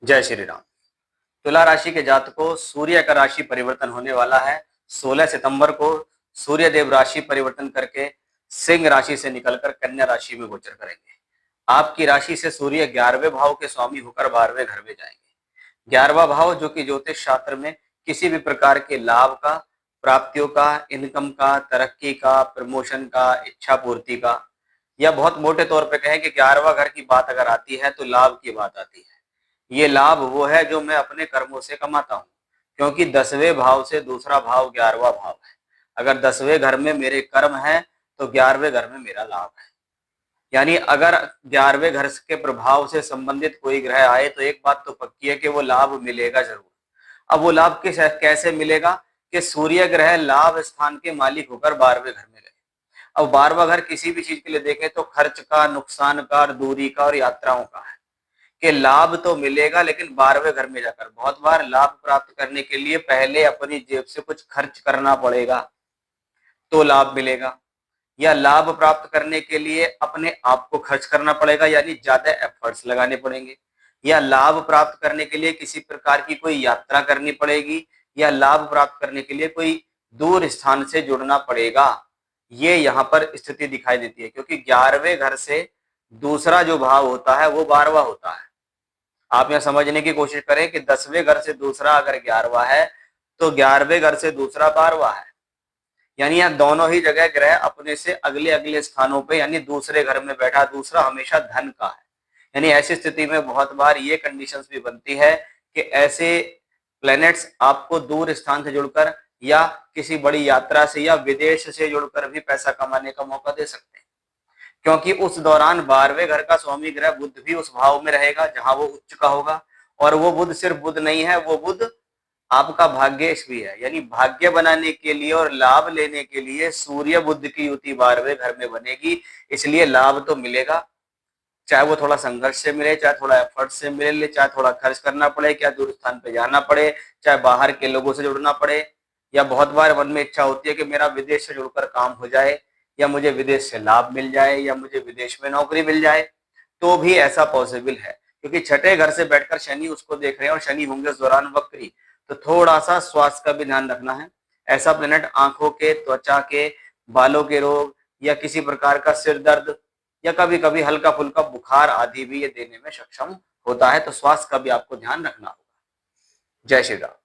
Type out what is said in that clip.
जय श्री राम। तुला राशि के जातकों, सूर्य का राशि परिवर्तन होने वाला है। 16 सितंबर को सूर्य देव राशि परिवर्तन करके सिंह राशि से निकलकर कन्या राशि में गोचर करेंगे। आपकी राशि से सूर्य 11वें भाव के स्वामी होकर 12वें घर में जाएंगे। 11वां भाव जो कि ज्योतिष शास्त्र में किसी भी प्रकार के लाभ का, प्राप्तियों का, इनकम का, तरक्की का, प्रमोशन का, इच्छा पूर्ति का, या बहुत मोटे तौर पे कहें कि 11वां घर की बात अगर आती है तो लाभ की बात आती है। ये लाभ वो है जो मैं अपने कर्मों से कमाता हूँ, क्योंकि 10वें भाव से दूसरा भाव 11वां भाव है। अगर 10वें घर में मेरे कर्म है तो 11वें घर में मेरा लाभ है। यानी अगर 11वें घर के प्रभाव से संबंधित कोई ग्रह आए तो एक बात तो पक्की है कि वो लाभ मिलेगा जरूर। अब वो लाभ कैसे मिलेगा कि सूर्य ग्रह लाभ स्थान के मालिक होकर 12वें घर में गए। अब 12वां घर किसी भी चीज के लिए देखें तो खर्च का, नुकसान का, दूरी का और यात्राओं का है कि लाभ तो मिलेगा, लेकिन 12वें घर में जाकर बहुत बार लाभ प्राप्त करने के लिए पहले अपनी जेब से कुछ खर्च करना पड़ेगा तो लाभ मिलेगा, या लाभ प्राप्त करने के लिए अपने आप को खर्च करना पड़ेगा, यानी ज्यादा एफर्ट्स लगाने पड़ेंगे, या लाभ प्राप्त करने के लिए किसी प्रकार की कोई यात्रा करनी पड़ेगी, या लाभ प्राप्त करने के लिए कोई दूर स्थान से जुड़ना पड़ेगा। ये यहाँ पर स्थिति दिखाई देती है, क्योंकि 11वें घर से दूसरा जो भाव होता है वो 12वां होता है। आप यह समझने की कोशिश करें कि 10वें घर से दूसरा अगर 11वां है तो 11वें घर से दूसरा 12वां है। यानी यह दोनों ही जगह ग्रह अपने से अगले अगले स्थानों पे, यानी दूसरे घर में बैठा दूसरा हमेशा धन का है। यानी ऐसी स्थिति में बहुत बार ये कंडीशंस भी बनती है कि ऐसे प्लैनेट्स आपको दूर स्थान से जुड़कर या किसी बड़ी यात्रा से या विदेश से जुड़कर भी पैसा कमाने का मौका दे सकते हैं, क्योंकि उस दौरान 12वें घर का स्वामी ग्रह बुध भी उस भाव में रहेगा जहां वो उच्च का होगा। और वो बुध सिर्फ बुध नहीं है, वो बुध आपका भाग्येश भी है। यानी भाग्य बनाने के लिए और लाभ लेने के लिए सूर्य बुध की युति 12वें घर में बनेगी, इसलिए लाभ तो मिलेगा, चाहे वो थोड़ा संघर्ष से मिले, चाहे थोड़ा एफर्ट से मिले, चाहे थोड़ा खर्च करना पड़े, क्या दूर स्थान पे जाना पड़े, चाहे बाहर के लोगों से जुड़ना पड़े, या बहुत बार मन में इच्छा होती है कि मेरा विदेश से जुड़कर काम हो जाए, या मुझे विदेश से लाभ मिल जाए, या मुझे विदेश में नौकरी मिल जाए, तो भी ऐसा पॉसिबल है। क्योंकि छठे घर से बैठकर शनि उसको देख रहे हैं और शनि होंगे उस दौरान वक्री, तो थोड़ा सा स्वास्थ्य का भी ध्यान रखना है। ऐसा प्लेनेट आंखों के, त्वचा के, बालों के रोग, या किसी प्रकार का सिर दर्द, या कभी कभी हल्का फुल्का बुखार आदि भी ये देने में सक्षम होता है। तो स्वास्थ्य का भी आपको ध्यान रखना होगा। जय श्री राम।